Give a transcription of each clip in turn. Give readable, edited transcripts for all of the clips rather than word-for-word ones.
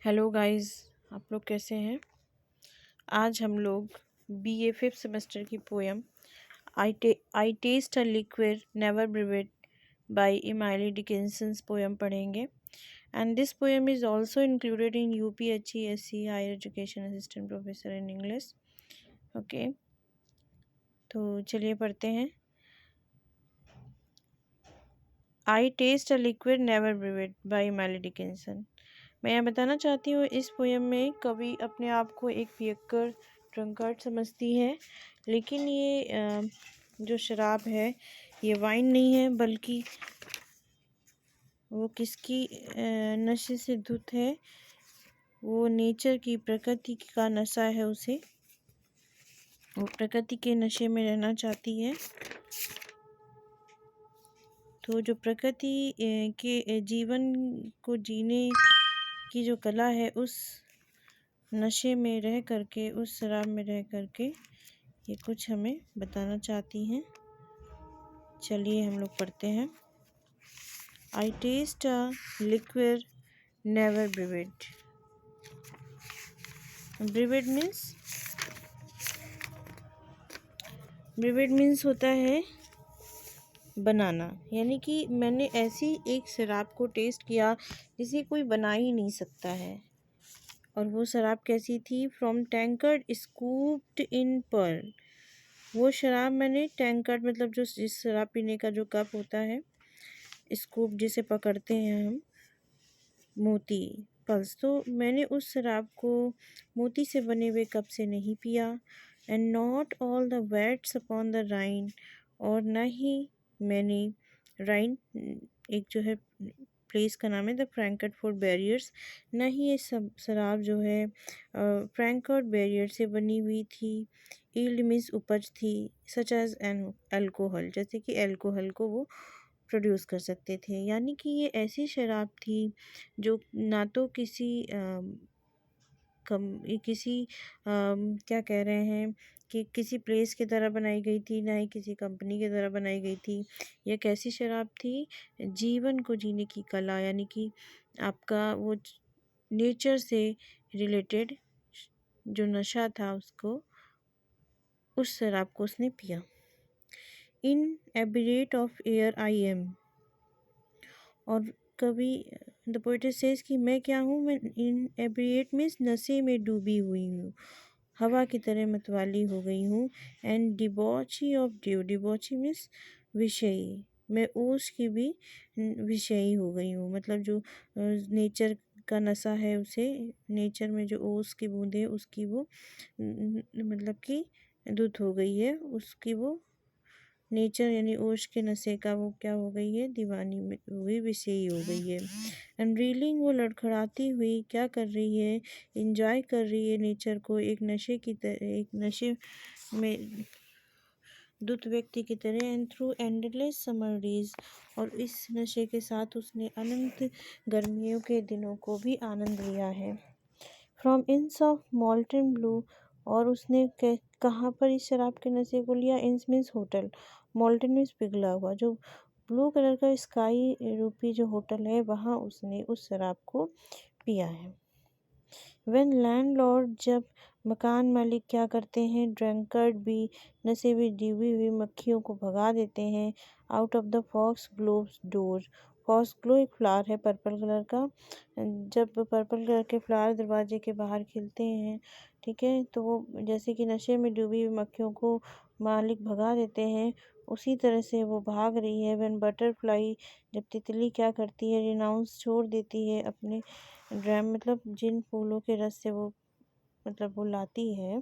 Hello guys, आप लोग कैसे हैं। आज हम लोग बीए फिफ्थ सेमेस्टर की poem I taste a liquid never brewed by Emily Dickinson's poem पढ़ेंगे। And this poem is also included in UPHESC higher education assistant professor in English. Okay, तो चलिए पढ़ते हैं। I taste a liquid never brewed by Emily Dickinson. मैं यह बताना चाहती हूँ, इस पोएम में कवि अपने आप को एक पियक्कर ड्रंकार्ड समझती है, लेकिन ये जो शराब है ये वाइन नहीं है, बल्कि वो किसकी नशे से धुत है। वो नेचर की, प्रकृति का नशा है उसे। वो प्रकृति के नशे में रहना चाहती है। तो जो प्रकृति के जीवन को जीने की जो कला है, उस नशे में रह करके, उस शराब में रह करके ये कुछ हमें बताना चाहती हैं। चलिए हम लोग पढ़ते हैं। I taste a liquid never brewed. Brewed means होता है बनाना, यानी कि मैंने ऐसी एक शराब को टेस्ट किया जिसे कोई बना ही नहीं सकता है। और वो शराब कैसी थी? From tankards scooped in pearl. वो शराब मैंने टैंकर्ड, मतलब जो जिस शराब पीने का जो कप होता है, स्कूप जिसे पकड़ते हैं हम, मोती, पल्स, तो मैंने उस शराब को मोती से बने हुए कप से नहीं पिया। And not all the vats upon the Rhine, और न ही मैंने राइन, एक जो है प्लेस का नाम है द फ्रैंकफर्ट बैरियर्स, न ही ये सब शराब जो है फ्रैंकफर्ट बैरियर से बनी हुई थी। ईल्ड मीन्स उपज थी, सच एज एन अल्कोहल, जैसे कि अल्कोहल को वो प्रोड्यूस कर सकते थे। यानी कि ये ऐसी शराब थी जो ना तो किसी क्या कह रहे हैं कि किसी प्लेस की तरह बनाई गई थी, ना ही किसी कंपनी की तरह बनाई गई थी। यह कैसी शराब थी? जीवन को जीने की कला, यानी कि आपका वो नेचर से रिलेटेड जो नशा था, उसको, उस शराब को उसने पिया। इन एबिरेट ऑफ एयर आई एम, और कभी द पोएट सेज कि मैं क्या हूँ? मैं इन एब्रिएट मीन्स नशे में डूबी हुई हूँ, हवा की तरह मतवाली हो गई हूँ। एंड डिबॉची ऑफ ड्यू, डिबॉची मीन्स विषयी, मैं ओस की भी विषयी हो गई हूँ। मतलब जो नेचर का नशा है, उसे नेचर में जो ओस की बूंदे, उसकी वो मतलब कि धुत हो गई है, उसकी वो नेचर यानी ओश के नशे का वो क्या हो गई है? दीवानी में हो गई, विषयी हो गई है। एंड रीलिंग, वो लड़खड़ाती हुई क्या कर रही है? इंजॉय कर रही है नेचर को, एक नशे की तरह, एक नशे में दुत व्यक्ति की तरह। And through endless summer days, और इस नशे के साथ उसने अनंत गर्मियों के दिनों को भी आनंद लिया है। फ्रॉम इंस ऑफ मॉल्टन ब्लू, और उसने कहाँ पर इस शराब के नशे को लिया? इंस मीन्स होटल, मॉल्टन मीन्स पिघला हुआ, जो ब्लू कलर का स्काई रूपी जो होटल है, वहाँ उसने उस शराब को पिया है। व्हेन लैंडलॉर्ड, जब मकान मालिक क्या करते हैं? ड्रंकर्ड भी, नशे में डूबी हुई मक्खियों को भगा देते हैं। Out of the fox gloves door, fox glow एक फ्लावर है पर्पल कलर का। जब पर्पल कलर के फ्लावर दरवाजे के बाहर खिलते हैं, ठीक है, तो वो जैसे कि नशे में डूबी हुई मक्खियों को मालिक भगा देते हैं, उसी तरह से वो भाग रही है। व्हेन बटरफ्लाई, जब तितली क्या करती है? रिनाउंस, छोड़ देती है अपने ड्रैम, मतलब जिन फूलों के रस से वो, मतलब वो लाती है,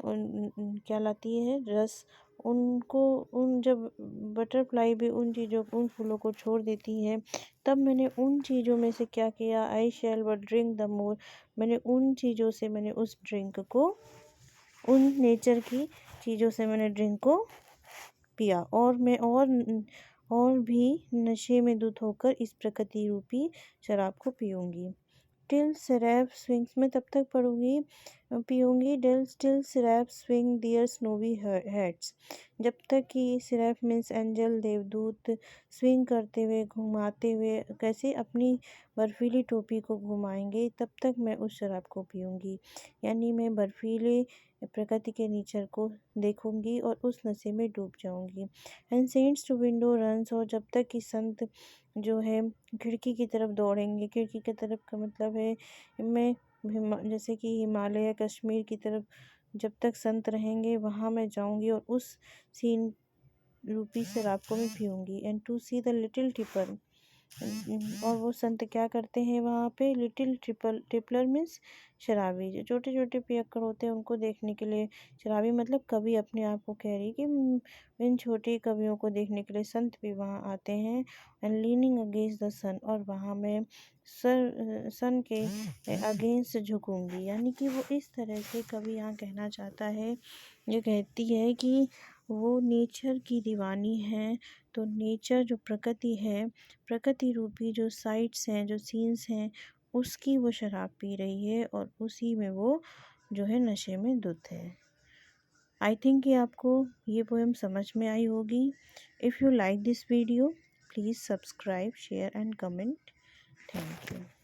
क्या लाती है? रस। उनको, उन जब बटरफ्लाई भी उन चीज़ों, उन फूलों को छोड़ देती है, तब मैंने उन चीज़ों में से क्या किया? आई शैल बट ड्रिंक द मोर, मैंने उन चीज़ों से, मैंने उस ड्रिंक को, उन नेचर की चीज़ों से मैंने ड्रिंक को पिया, और मैं और भी नशे में धुत होकर इस प्रकृति रूपी शराब को पीऊँगी। टिल सिरैप स्विंग्स, मैं तब तक पीऊँगी, टिल सिरैप स्विंग दियर स्नोवी हेड्स, जब तक कि सिर्फ मीन्स एंजल देवदूत स्विंग करते हुए घुमाते हुए कैसे अपनी बर्फीली टोपी को घुमाएंगे, तब तक मैं उस शराब को पीऊँगी। यानी मैं बर्फीले प्रकृति के नेचर को देखूंगी और उस नशे में डूब जाऊंगी। And sends to window runs, और जब तक कि संत जो है खिड़की की तरफ दौड़ेंगे, खिड़की की तरफ का मतलब है मैं जैसे कि हिमालय या कश्मीर की तरफ जब तक संत रहेंगे वहाँ मैं जाऊंगी और उस सीन रूपी शराब को मैं पीऊँगी। And to see the little tippler, और वो संत क्या करते हैं वहाँ पे, लिटिल ट्रिपलर मीन्स शराबी, जो छोटे छोटे पियक्कड़ होते हैं उनको देखने के लिए, शराबी मतलब कवि अपने आप को कह रही कि इन छोटे कवियों को देखने के लिए संत भी वहाँ आते हैं। एंड लीनिंग अगेंस्ट द सन, और वहाँ मैं सन के अगेंस्ट झुकूंगी। यानी कि वो इस तरह से कवि यहाँ कहना चाहता है, जो कहती है कि वो नेचर की दीवानी है। तो नेचर जो प्रकृति है, प्रकृति रूपी जो साइट्स हैं, जो सीन्स हैं, उसकी वो शराब पी रही है और उसी में वो जो है नशे में धुत है। आई थिंक कि आपको ये पोएम समझ में आई होगी। If you like this video, please subscribe, share and comment. Thank you.